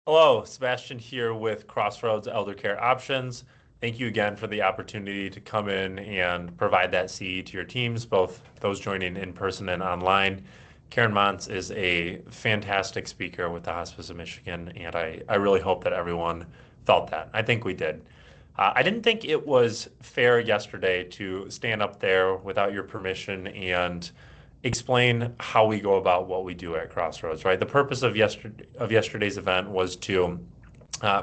Hello, Sebastian here with Crossroads Elder Care Options. Thank you again for the opportunity to come in and provide that CE to your teams, both those joining in person and online. Karen Montz is a fantastic speaker with the Hospice of Michigan, and I really hope that everyone felt that. I think we did. I didn't think it was fair yesterday to stand up there without your permission and explain how we go about what we do at Crossroads, right? The purpose of yesterday's event was to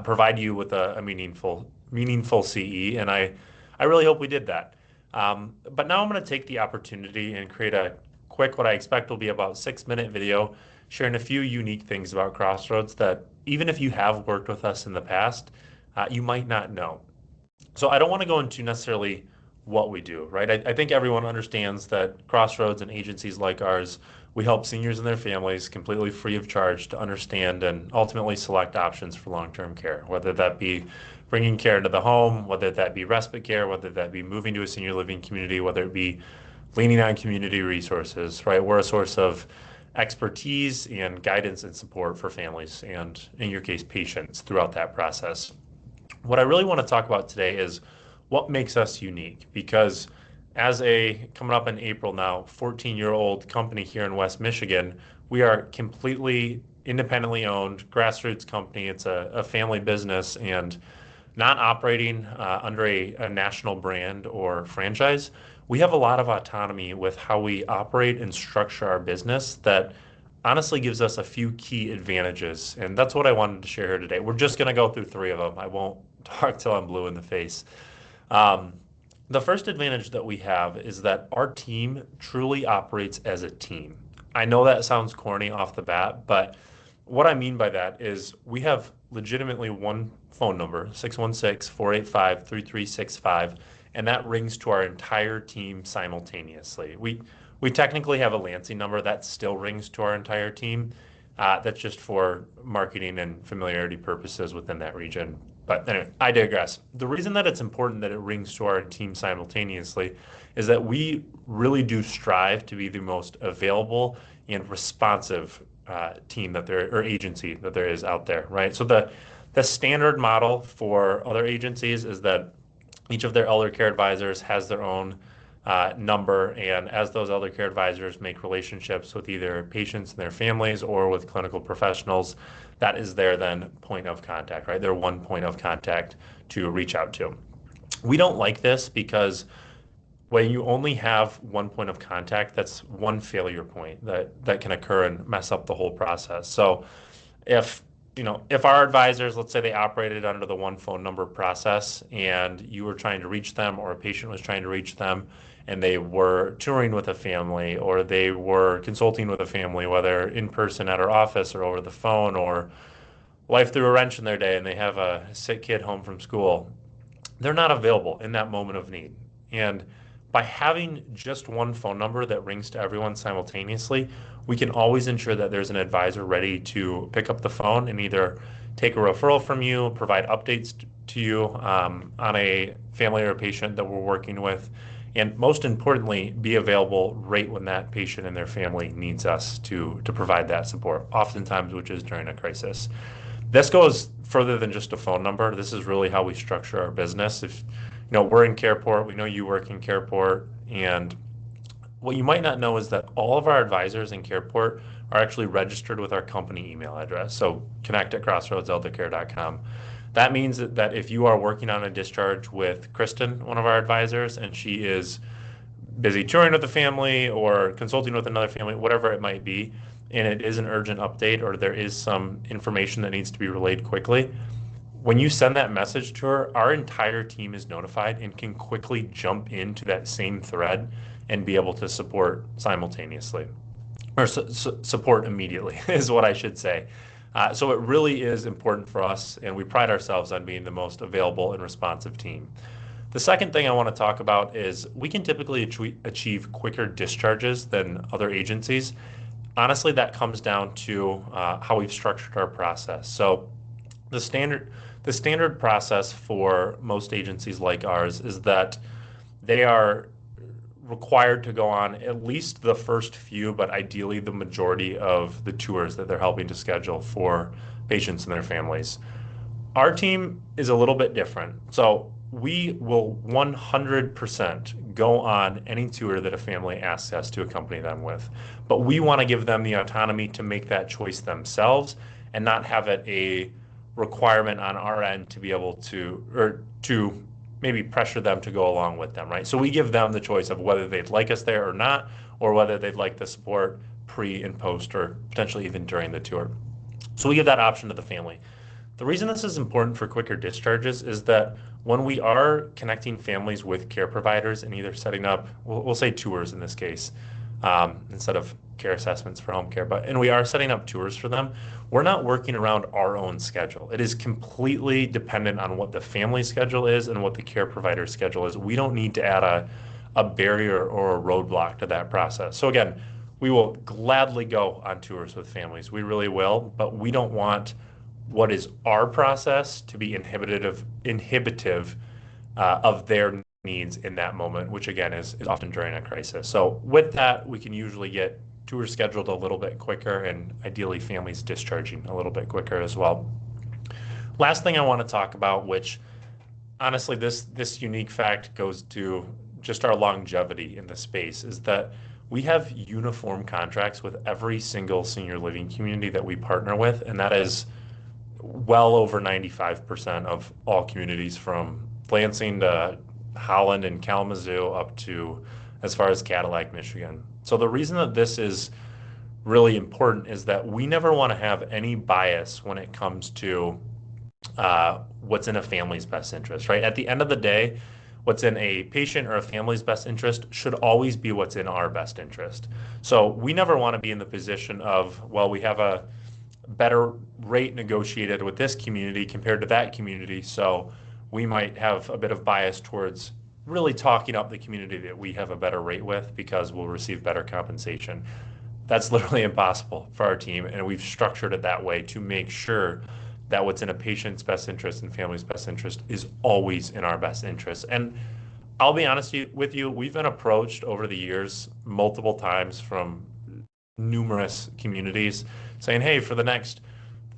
provide you with a meaningful CE, and I really hope we did that. But now I'm going to take the opportunity and create a quick, what I expect will be about 6-minute video, sharing a few unique things about Crossroads that even if you have worked with us in the past, you might not know. So I don't want to go into necessarily what we do, right? I think everyone understands that Crossroads and agencies like ours, we help seniors and their families completely free of charge to understand and ultimately select options for long-term care, whether that be bringing care into the home, whether that be respite care, whether that be moving to a senior living community, whether it be leaning on community resources, right? We're a source of expertise and guidance and support for families and, in your case, patients throughout that process. What I really want to talk about today is what makes us unique because as a coming up in April now, 14-year-old company here in West Michigan, we are completely independently owned grassroots company. It's a family business and not operating under a national brand or franchise. We have a lot of autonomy with how we operate and structure our business that honestly gives us a few key advantages. And that's what I wanted to share here today. We're just going to go through three of them. I won't talk till I'm blue in the face. Um, the first advantage that we have is that our team truly operates as a team. I know that sounds corny off the bat, but what I mean by that is we have legitimately one phone number, 616-485-3365, and that rings to our entire team simultaneously. We technically have a Lansing number that still rings to our entire team. That's just for marketing and familiarity purposes within that region. But anyway, I digress. The reason that it's important that it rings to our team simultaneously is that we really do strive to be the most available and responsive team that there or agency that there is out there, right? So the standard model for other agencies is that each of their elder care advisors has their own number, and as those elder care advisors make relationships with either patients and their families or with clinical professionals, that is their then point of contact, right? Their one point of contact to reach out to. We don't like this because when you only have one point of contact, that's one failure point that can occur and mess up the whole process. So if if our advisors, let's say they operated under the one phone number process and you were trying to reach them or a patient was trying to reach them and they were touring with a family or they were consulting with a family, whether in person at our office or over the phone or life threw a wrench in their day and they have a sick kid home from school, they're not available in that moment of need. And by having just one phone number that rings to everyone simultaneously, we can always ensure that there's an advisor ready to pick up the phone and either take a referral from you, provide updates to you on a family or a patient that we're working with, and most importantly, be available right when that patient and their family needs us to provide that support, oftentimes which is during a crisis. This goes further than just a phone number. This is really how we structure our business. If we're in Careport, we know you work in Careport, and what you might not know is that all of our advisors in Careport are actually registered with our company email address. So connect at crossroadseldercare.com. That means that if you are working on a discharge with Kristen, one of our advisors, and she is busy touring with the family or consulting with another family, whatever it might be, and it is an urgent update or there is some information that needs to be relayed quickly, when you send that message to her, our entire team is notified and can quickly jump into that same thread and be able to support simultaneously or support immediately is what I should say. So it really is important for us, and we pride ourselves on being the most available and responsive team. The second thing I want to talk about is we can typically achieve quicker discharges than other agencies. Honestly, that comes down to how we've structured our process. So the standard process for most agencies like ours is that they are required to go on at least the first few, but ideally the majority of the tours that they're helping to schedule for patients and their families. Our team is a little bit different. So we will 100% go on any tour that a family asks us to accompany them with. But we want to give them the autonomy to make that choice themselves and not have it a requirement on our end to be able to, or to maybe pressure them to go along with them, right? So we give them the choice of whether they'd like us there or not, or whether they'd like the support pre and post, or potentially even during the tour. So we give that option to the family. The reason this is important for quicker discharges is that when we are connecting families with care providers and either setting up, we'll say tours in this case, instead of care assessments for home care, and we are setting up tours for them, we're not working around our own schedule. It is completely dependent on what the family schedule is and what the care provider schedule is. We don't need to add a barrier or a roadblock to that process. So again, we will gladly go on tours with families. We really will, but we don't want what is our process to be inhibitive of their needs in that moment, which again is often during a crisis. So with that, we can usually get tours scheduled a little bit quicker, and ideally families discharging a little bit quicker as well. Last thing I want to talk about, which honestly this unique fact goes to just our longevity in the space, is that we have uniform contracts with every single senior living community that we partner with, and that is well over 95% of all communities, from Lansing to Holland and Kalamazoo up to as far as Cadillac, Michigan. So the reason that this is really important is that we never want to have any bias when it comes to what's in a family's best interest, right? At the end of the day, what's in a patient or a family's best interest should always be what's in our best interest. So we never want to be in the position of, well, we have a better rate negotiated with this community compared to that community, so we might have a bit of bias towards really talking up the community that we have a better rate with because we'll receive better compensation. That's literally impossible for our team, and we've structured it that way to make sure that what's in a patient's best interest and family's best interest is always in our best interest. And I'll be honest with you, we've been approached over the years multiple times from numerous communities saying, hey, for the next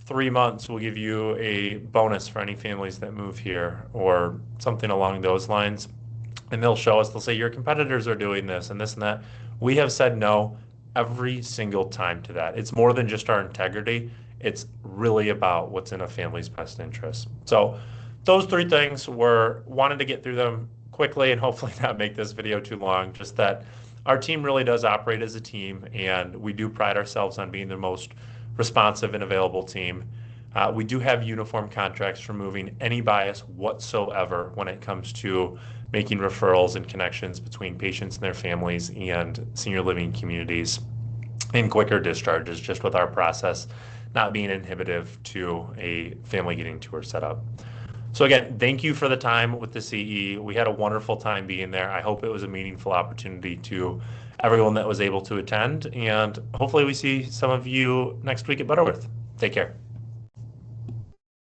3 months, we'll give you a bonus for any families that move here, or something along those lines. And they'll show us, they'll say, your competitors are doing this and this and that. We have said no every single time to that. It's more than just our integrity. It's really about what's in a family's best interest. So those 3 things, we're wanting to get through them quickly and hopefully not make this video too long. Just that our team really does operate as a team, and we do pride ourselves on being the most responsive and available team. We do have uniform contracts removing any bias whatsoever when it comes to making referrals and connections between patients and their families and senior living communities, and quicker discharges, just with our process not being inhibitive to a family getting tour set up. So again, thank you for the time with the CE. We had a wonderful time being there. I hope it was a meaningful opportunity to everyone that was able to attend, and hopefully we see some of you next week at Butterworth. Take care.